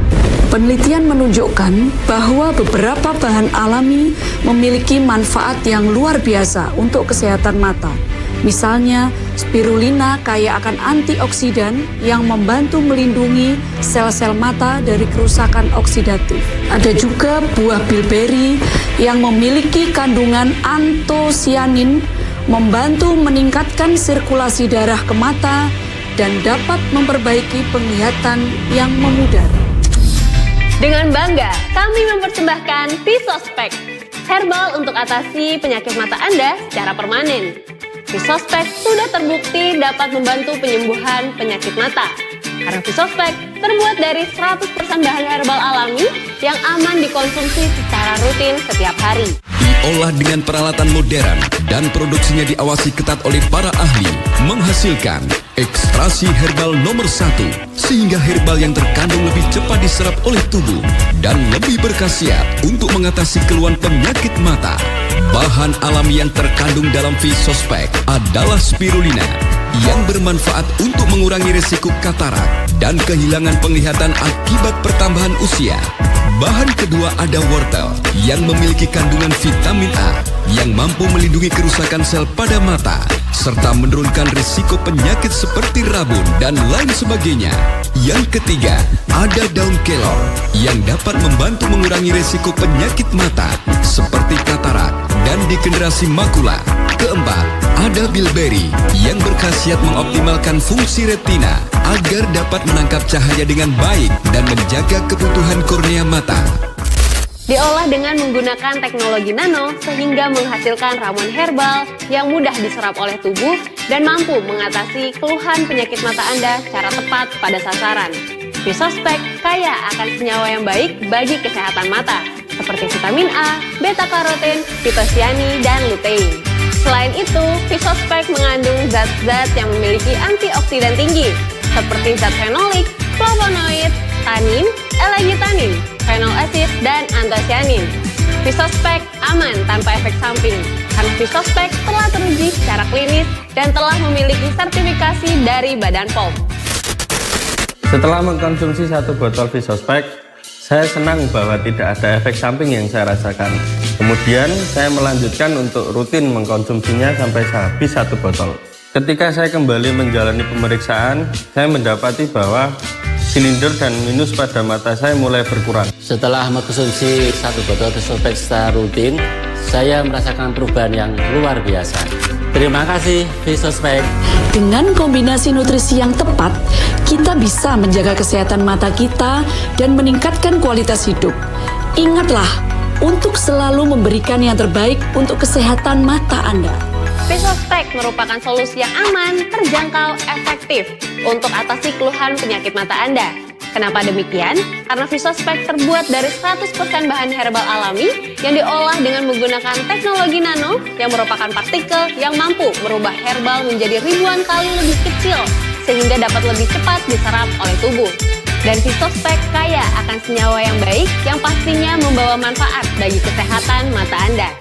Penelitian menunjukkan bahwa beberapa bahan alami memiliki manfaat yang luar biasa untuk kesehatan mata. Misalnya, spirulina kaya akan antioksidan yang membantu melindungi sel-sel mata dari kerusakan oksidatif. Ada juga buah bilberi yang memiliki kandungan antosianin, membantu meningkatkan sirkulasi darah ke mata dan dapat memperbaiki penglihatan yang memudar. Dengan bangga, kami mempersembahkan Visospek, herbal untuk atasi penyakit mata Anda secara permanen. Visospek sudah terbukti dapat membantu penyembuhan penyakit mata. Karena Visospek terbuat dari 100% bahan herbal alami yang aman dikonsumsi secara rutin setiap hari. Diolah dengan peralatan modern dan produksinya diawasi ketat oleh para ahli, menghasilkan ekstraksi herbal nomor 1, sehingga herbal yang terkandung lebih cepat diserap oleh tubuh dan lebih berkhasiat untuk mengatasi keluhan penyakit mata. Bahan alami yang terkandung dalam Visospek adalah spirulina yang bermanfaat untuk mengurangi risiko katarak dan kehilangan penglihatan akibat pertambahan usia. Bahan kedua ada wortel yang memiliki kandungan vitamin A yang mampu melindungi kerusakan sel pada mata serta menurunkan risiko penyakit seperti rabun dan lain sebagainya. Yang ketiga ada daun kelor yang dapat membantu mengurangi risiko penyakit mata seperti katarak dan degenerasi makula. Keempat, ada bilberi yang berkhasiat mengoptimalkan fungsi retina agar dapat menangkap cahaya dengan baik dan menjaga kebutuhan kornea mata. Diolah dengan menggunakan teknologi nano sehingga menghasilkan ramuan herbal yang mudah diserap oleh tubuh dan mampu mengatasi keluhan penyakit mata Anda secara tepat pada sasaran. Visospek kaya akan senyawa yang baik bagi kesehatan mata, seperti vitamin A, beta-karoten, fitosiani, dan lutein. Selain itu, Visospek mengandung zat-zat yang memiliki antioksidan tinggi, seperti zat fenolik, flavonoid, tanin, L-gitanin, phenol acid, dan antosianin. Visospek aman tanpa efek samping, karena Visospek telah teruji secara klinis dan telah memiliki sertifikasi dari Badan POM. Setelah mengkonsumsi 1 botol Visospek, saya senang bahwa tidak ada efek samping yang saya rasakan. Kemudian saya melanjutkan untuk rutin mengkonsumsinya sampai habis 1 botol. Ketika saya kembali menjalani pemeriksaan, saya mendapati bahwa silinder dan minus pada mata saya mulai berkurang. Setelah mengkonsumsi 1 botol Visospek secara rutin, saya merasakan perubahan yang luar biasa. Terima kasih Visospek. Dengan kombinasi nutrisi yang tepat, kita bisa menjaga kesehatan mata kita dan meningkatkan kualitas hidup. Ingatlah untuk selalu memberikan yang terbaik untuk kesehatan mata Anda. Visospek merupakan solusi yang aman, terjangkau, efektif untuk atasi keluhan penyakit mata Anda. Kenapa demikian? Karena Visospek terbuat dari 100% bahan herbal alami yang diolah dengan menggunakan teknologi nano yang merupakan partikel yang mampu merubah herbal menjadi ribuan kali lebih kecil sehingga dapat lebih cepat diserap oleh tubuh. Dan Visospek kaya akan senyawa yang baik yang pastinya membawa manfaat bagi kesehatan mata Anda.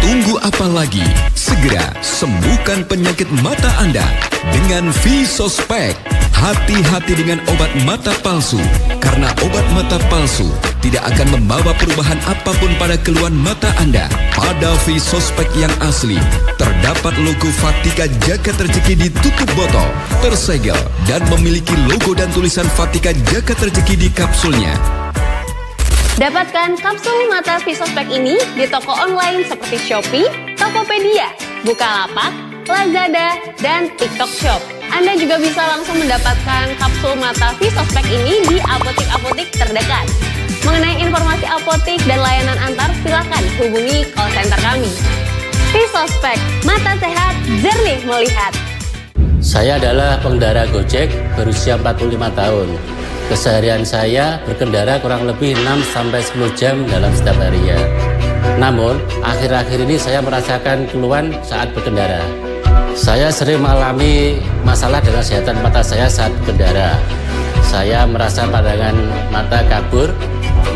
Tunggu apa lagi? Segera sembuhkan penyakit mata Anda dengan Visospek. Hati-hati dengan obat mata palsu, karena obat mata palsu tidak akan membawa perubahan apapun pada keluhan mata Anda. Pada Visospek yang asli, terdapat logo Vatika Jagat Rezeki di tutup botol, tersegel, dan memiliki logo dan tulisan Vatika Jagat Rezeki di kapsulnya. Dapatkan kapsul mata Visospek ini di toko online seperti Shopee, Tokopedia, Bukalapak, Lazada, dan TikTok Shop. Anda juga bisa langsung mendapatkan kapsul mata Visospek ini di apotik-apotik terdekat. Mengenai informasi apotik dan layanan antar, silakan hubungi call center kami. Visospek, mata sehat, jernih melihat. Saya adalah pengendara Gojek berusia 45 tahun. Keseharian saya berkendara kurang lebih 6-10 jam dalam setiap harinya. Namun, akhir-akhir ini saya merasakan keluhan saat berkendara. Saya sering mengalami masalah dengan kesehatan mata saya saat berkendara. Saya merasa pandangan mata kabur,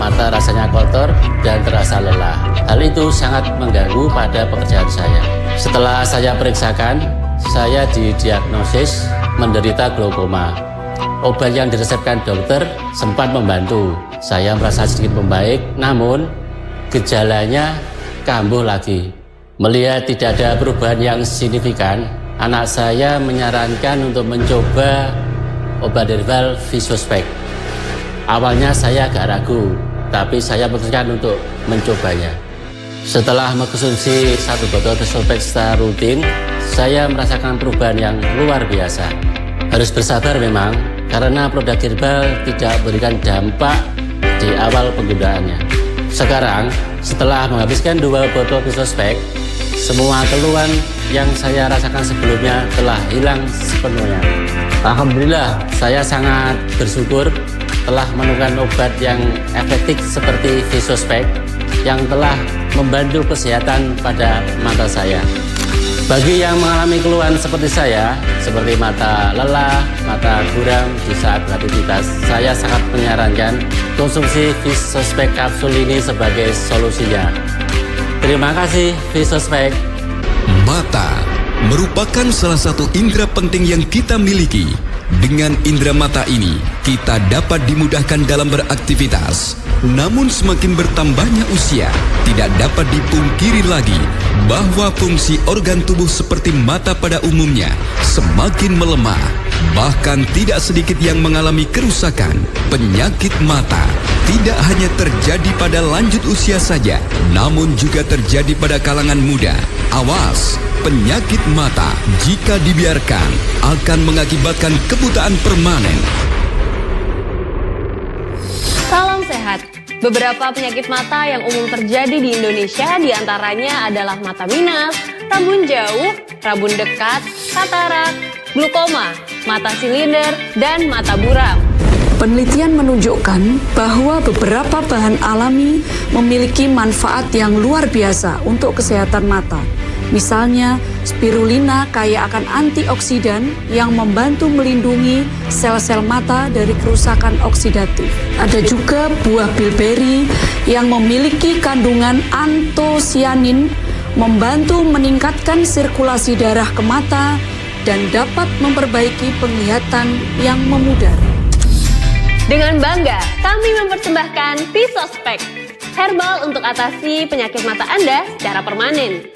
mata rasanya kotor, dan terasa lelah. Hal itu sangat mengganggu pada pekerjaan saya. Setelah saya periksakan, saya didiagnosis menderita glaukoma. Obat yang diresepkan dokter sempat membantu. Saya merasa sedikit membaik, namun gejalanya kambuh lagi. Melihat tidak ada perubahan yang signifikan, anak saya menyarankan untuk mencoba obat herbal Visospek. Awalnya saya agak ragu, tapi saya memutuskan untuk mencobanya. Setelah mengkonsumsi 1 botol Visospek secara rutin, saya merasakan perubahan yang luar biasa. Harus bersabar memang, karena produk herbal tidak memberikan dampak di awal penggunaannya. Sekarang, setelah menghabiskan 2 botol Visospek, semua keluhan yang saya rasakan sebelumnya telah hilang sepenuhnya. Alhamdulillah, saya sangat bersyukur telah menemukan obat yang efektif seperti Visospek yang telah membantu kesehatan pada mata saya. Bagi yang mengalami keluhan seperti saya, seperti mata lelah, mata buram di saat beraktivitas, saya sangat menyarankan konsumsi Visospek kapsul ini sebagai solusinya. Terima kasih Visospek. Mata merupakan salah satu indera penting yang kita miliki. Dengan indera mata ini, kita dapat dimudahkan dalam beraktivitas. Namun semakin bertambahnya usia, tidak dapat dipungkiri lagi bahwa fungsi organ tubuh seperti mata pada umumnya semakin melemah. Bahkan tidak sedikit yang mengalami kerusakan. Penyakit mata tidak hanya terjadi pada lanjut usia saja, namun juga terjadi pada kalangan muda. Awas, penyakit mata jika dibiarkan akan mengakibatkan kebutaan permanen. Salam sehat. Beberapa penyakit mata yang umum terjadi di Indonesia diantaranya adalah mata minus, rabun jauh, rabun dekat, katarak, glaukoma, mata silinder, dan mata buram. Penelitian menunjukkan bahwa beberapa bahan alami memiliki manfaat yang luar biasa untuk kesehatan mata. Misalnya, spirulina kaya akan antioksidan yang membantu melindungi sel-sel mata dari kerusakan oksidatif. Ada juga buah bilberi yang memiliki kandungan antosianin, membantu meningkatkan sirkulasi darah ke mata dan dapat memperbaiki penglihatan yang memudar. Dengan bangga, kami mempersembahkan Visospek, herbal untuk atasi penyakit mata Anda secara permanen.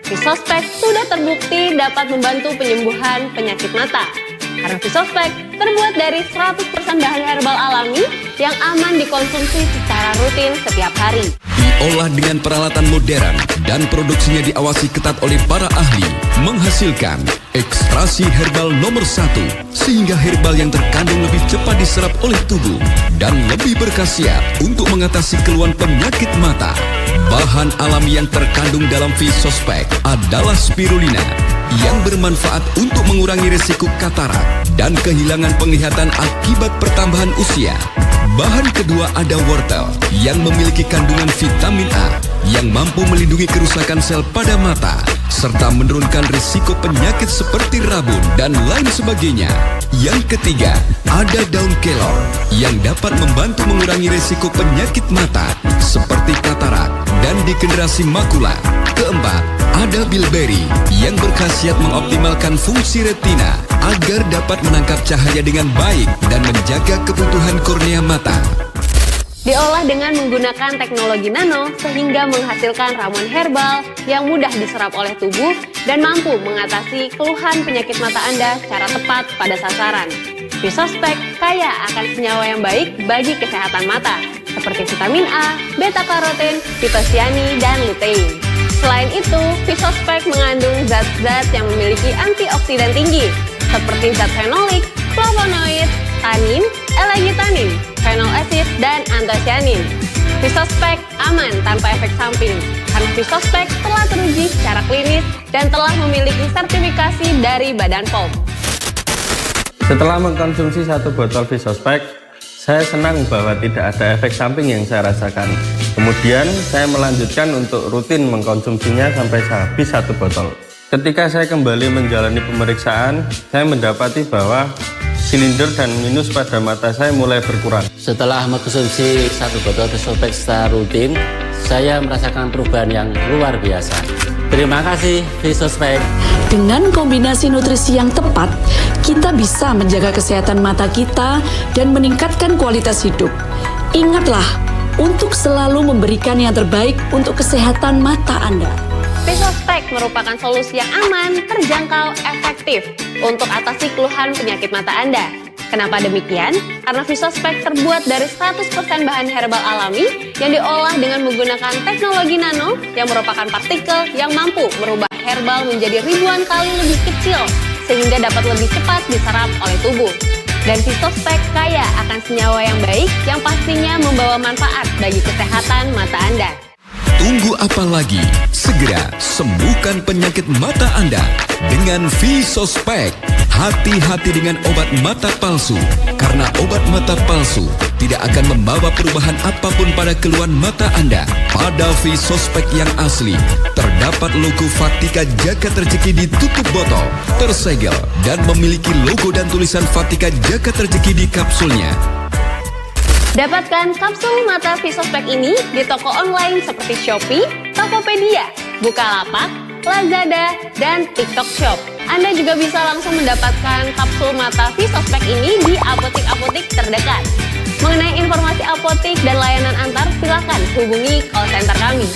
Visospek sudah terbukti dapat membantu penyembuhan penyakit mata. Karena Visospek terbuat dari 100% bahan herbal alami yang aman dikonsumsi secara rutin setiap hari. Diolah dengan peralatan modern dan produksinya diawasi ketat oleh para ahli, menghasilkan ekstraksi herbal nomor 1 sehingga herbal yang terkandung lebih cepat diserap oleh tubuh dan lebih berkhasiat untuk mengatasi keluhan penyakit mata. Bahan alami yang terkandung dalam Visospek adalah spirulina, yang bermanfaat untuk mengurangi risiko katarak dan kehilangan penglihatan akibat pertambahan usia. Bahan kedua ada wortel yang memiliki kandungan vitamin A yang mampu melindungi kerusakan sel pada mata serta menurunkan risiko penyakit seperti rabun dan lain sebagainya. Yang ketiga, ada daun kelor yang dapat membantu mengurangi risiko penyakit mata seperti katarak dan degenerasi makula. Keempat, ada bilberry yang berkhasiat mengoptimalkan fungsi retina agar dapat menangkap cahaya dengan baik dan menjaga kebutuhan kornea mata. Diolah dengan menggunakan teknologi nano sehingga menghasilkan ramuan herbal yang mudah diserap oleh tubuh dan mampu mengatasi keluhan penyakit mata Anda secara tepat pada sasaran. Visospek kaya akan senyawa yang baik bagi kesehatan mata, seperti vitamin A, beta-karoten, fitosiani, dan lutein. Selain itu, Visospek mengandung zat-zat yang memiliki antioksidan tinggi, seperti zat fenolik, flavonoid, tanin, L-gitanin, phenol acid, dan antosianin. Visospek aman tanpa efek samping, karena Visospek telah teruji secara klinis dan telah memiliki sertifikasi dari Badan POM. Setelah mengkonsumsi 1 botol Visospek, saya senang bahwa tidak ada efek samping yang saya rasakan. Kemudian saya melanjutkan untuk rutin mengkonsumsinya sampai habis 1 botol. Ketika saya kembali menjalani pemeriksaan, saya mendapati bahwa silinder dan minus pada mata saya mulai berkurang. Setelah mengkonsumsi 1 botol Visospek secara rutin, saya merasakan perubahan yang luar biasa. Terima kasih Visospek. Dengan kombinasi nutrisi yang tepat, kita bisa menjaga kesehatan mata kita dan meningkatkan kualitas hidup. Ingatlah, untuk selalu memberikan yang terbaik untuk kesehatan mata Anda. Visospek merupakan solusi yang aman, terjangkau, efektif untuk atasi keluhan penyakit mata Anda. Kenapa demikian? Karena Visospek terbuat dari 100% bahan herbal alami yang diolah dengan menggunakan teknologi nano yang merupakan partikel yang mampu merubah herbal menjadi ribuan kali lebih kecil sehingga dapat lebih cepat diserap oleh tubuh. Dan Visospek kaya akan senyawa yang baik yang pastinya membawa manfaat bagi kesehatan mata Anda. Tunggu apa lagi? Segera sembuhkan penyakit mata Anda dengan Visospek. Hati-hati dengan obat mata palsu, karena obat mata palsu tidak akan membawa perubahan apapun pada keluhan mata Anda. Pada Visospek yang asli, terdapat logo Vatika Jagat Rezeki di tutup botol, tersegel, dan memiliki logo dan tulisan Vatika Jagat Rezeki di kapsulnya. Dapatkan kapsul mata Visospek ini di toko online seperti Shopee, Tokopedia, Bukalapak, Lazada, dan TikTok Shop. Anda juga bisa langsung mendapatkan kapsul mata Visospek ini di apotik-apotik terdekat. Mengenai informasi apotik dan layanan antar, silakan hubungi call center kami.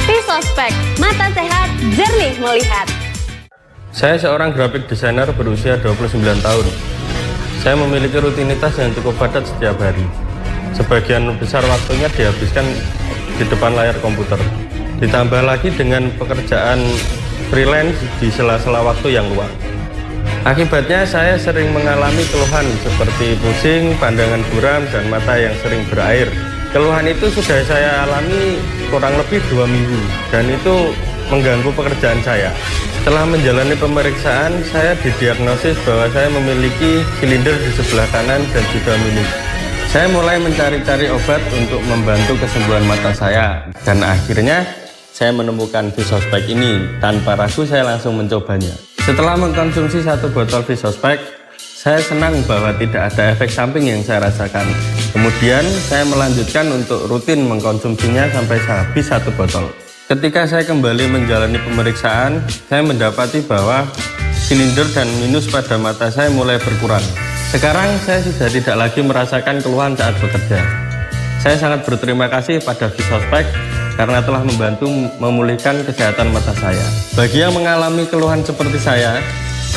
Visospek, mata sehat, jernih melihat. Saya seorang graphic designer berusia 29 tahun. Saya memiliki rutinitas yang cukup padat setiap hari. Sebagian besar waktunya dihabiskan di depan layar komputer. Ditambah lagi dengan pekerjaan freelance di sela-sela waktu yang luang. Akibatnya saya sering mengalami keluhan seperti pusing, pandangan buram, dan mata yang sering berair. Keluhan itu sudah saya alami kurang lebih 2 minggu dan itu mengganggu pekerjaan saya. Setelah menjalani pemeriksaan, saya didiagnosis bahwa saya memiliki silinder di sebelah kanan dan juga minus. Saya mulai mencari-cari obat untuk membantu kesembuhan mata saya dan akhirnya saya menemukan Visospek ini. Tanpa ragu saya langsung mencobanya. Setelah mengkonsumsi 1 botol Visospek, saya senang bahwa tidak ada efek samping yang saya rasakan. Kemudian saya melanjutkan untuk rutin mengkonsumsinya sampai habis 1 botol. Ketika saya kembali menjalani pemeriksaan, saya mendapati bahwa silinder dan minus pada mata saya mulai berkurang. Sekarang saya sudah tidak lagi merasakan keluhan saat bekerja. Saya sangat berterima kasih pada Visospek karena telah membantu memulihkan kesehatan mata saya. Bagi yang mengalami keluhan seperti saya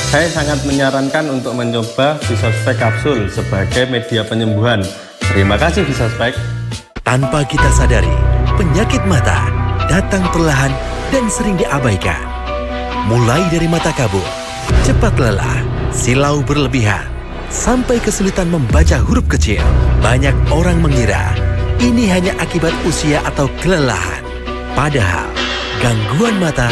sangat menyarankan untuk mencoba Visospek kapsul sebagai media penyembuhan. Terima kasih Visospek. Tanpa kita sadari, penyakit mata datang perlahan dan sering diabaikan. Mulai dari mata kabur, cepat lelah, silau berlebihan, sampai kesulitan membaca huruf kecil. Banyak orang mengira ini hanya akibat usia atau kelelahan. Padahal, gangguan mata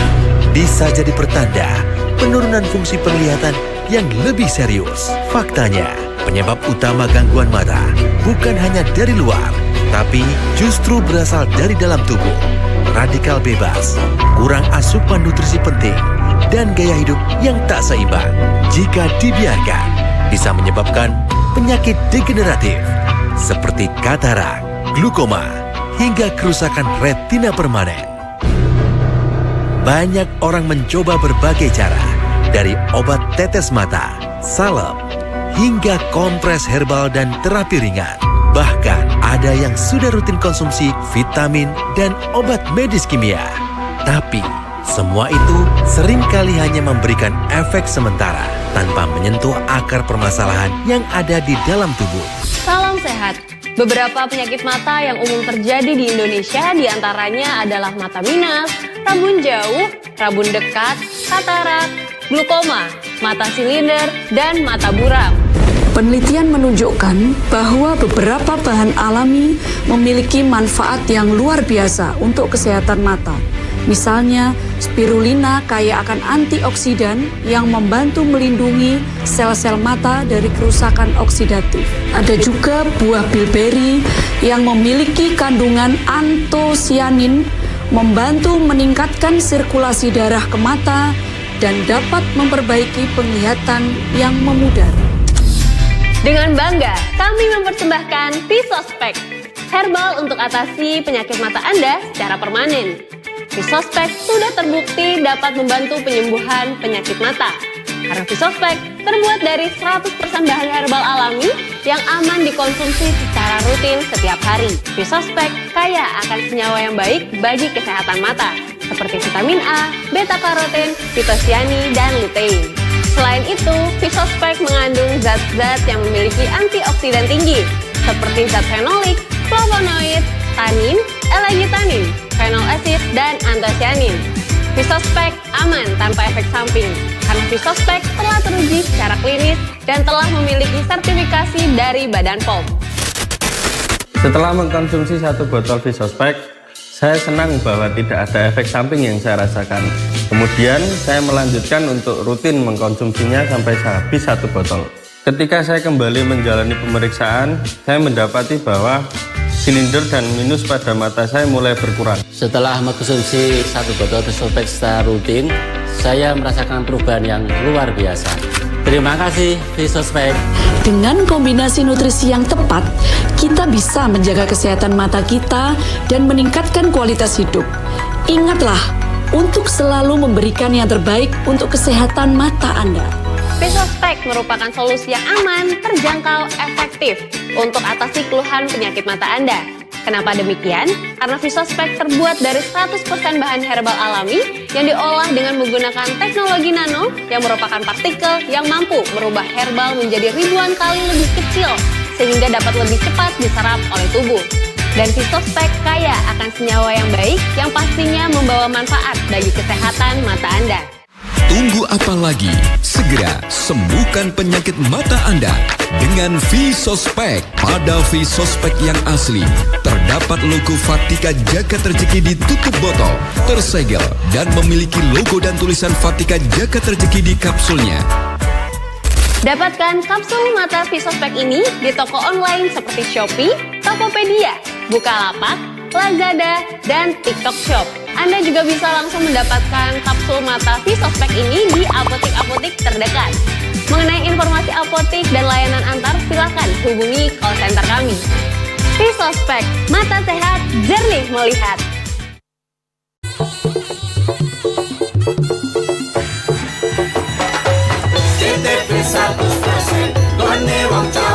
bisa jadi pertanda penurunan fungsi penglihatan yang lebih serius. Faktanya, penyebab utama gangguan mata bukan hanya dari luar, tapi justru berasal dari dalam tubuh. Radikal bebas, kurang asupan nutrisi penting, dan gaya hidup yang tak seimbang. Jika dibiarkan, bisa menyebabkan penyakit degeneratif seperti katarak, glukoma, hingga kerusakan retina permanen. Banyak orang mencoba berbagai cara, dari obat tetes mata, salep, hingga kompres herbal dan terapi ringan. Bahkan ada yang sudah rutin konsumsi vitamin dan obat medis kimia. Tapi semua itu seringkali hanya memberikan efek sementara tanpa menyentuh akar permasalahan yang ada di dalam tubuh. Salam sehat. Beberapa penyakit mata yang umum terjadi di Indonesia diantaranya adalah mata minus, rabun jauh, rabun dekat, katarak, glukoma, mata silinder, dan mata buram. Penelitian menunjukkan bahwa beberapa bahan alami memiliki manfaat yang luar biasa untuk kesehatan mata. Misalnya, spirulina kaya akan antioksidan yang membantu melindungi sel-sel mata dari kerusakan oksidatif. Ada juga buah bilberi yang memiliki kandungan antosianin, membantu meningkatkan sirkulasi darah ke mata dan dapat memperbaiki penglihatan yang memudar. Dengan bangga, kami mempersembahkan Visospek, herbal untuk atasi penyakit mata Anda secara permanen. Visospek sudah terbukti dapat membantu penyembuhan penyakit mata. Karena Visospek terbuat dari 100% bahan herbal alami yang aman dikonsumsi secara rutin setiap hari. Visospek kaya akan senyawa yang baik bagi kesehatan mata, seperti vitamin A, beta-karoten, fitosiani, dan lutein. Selain itu, Visospek mengandung zat-zat yang memiliki antioksidan tinggi, seperti zat fenolik, flavonoid, tanin, L-gitanin, phenol acid, dan antosianin. Visospek aman tanpa efek samping, karena Visospek telah teruji secara klinis dan telah memiliki sertifikasi dari Badan POM. Setelah mengkonsumsi 1 botol Visospek, saya senang bahwa tidak ada efek samping yang saya rasakan. Kemudian saya melanjutkan untuk rutin mengkonsumsinya sampai habis 1 botol. Ketika saya kembali menjalani pemeriksaan, saya mendapati bahwa silinder dan minus pada mata saya mulai berkurang. Setelah mengkonsumsi 1 botol Visospek secara rutin, saya merasakan perubahan yang luar biasa. Terima kasih Visospek. Dengan kombinasi nutrisi yang tepat, kita bisa menjaga kesehatan mata kita dan meningkatkan kualitas hidup. Ingatlah untuk selalu memberikan yang terbaik untuk kesehatan mata Anda. Visospek merupakan solusi yang aman, terjangkau, efektif untuk atasi keluhan penyakit mata Anda. Kenapa demikian? Karena Visospek terbuat dari 100% bahan herbal alami yang diolah dengan menggunakan teknologi nano yang merupakan partikel yang mampu merubah herbal menjadi ribuan kali lebih kecil sehingga dapat lebih cepat diserap oleh tubuh. Dan Visospek kaya akan senyawa yang baik yang pastinya membawa manfaat bagi kesehatan mata Anda. Tunggu apa lagi? Segera sembuhkan penyakit mata Anda dengan Visospek. Pada Visospek yang asli, terdapat logo Vatika Jagat Rezeki di tutup botol, tersegel, dan memiliki logo dan tulisan Vatika Jagat Rezeki di kapsulnya. Dapatkan kapsul mata Visospek ini di toko online seperti Shopee, Tokopedia, Bukalapak, Lazada, dan TikTok Shop. Anda juga bisa langsung mendapatkan kapsul mata Visospek ini di apotik-apotik terdekat. Mengenai informasi apotik dan layanan antar, silakan hubungi call center kami. Visospek, mata sehat, jernih melihat. JTV 100%, gone wong Jawa.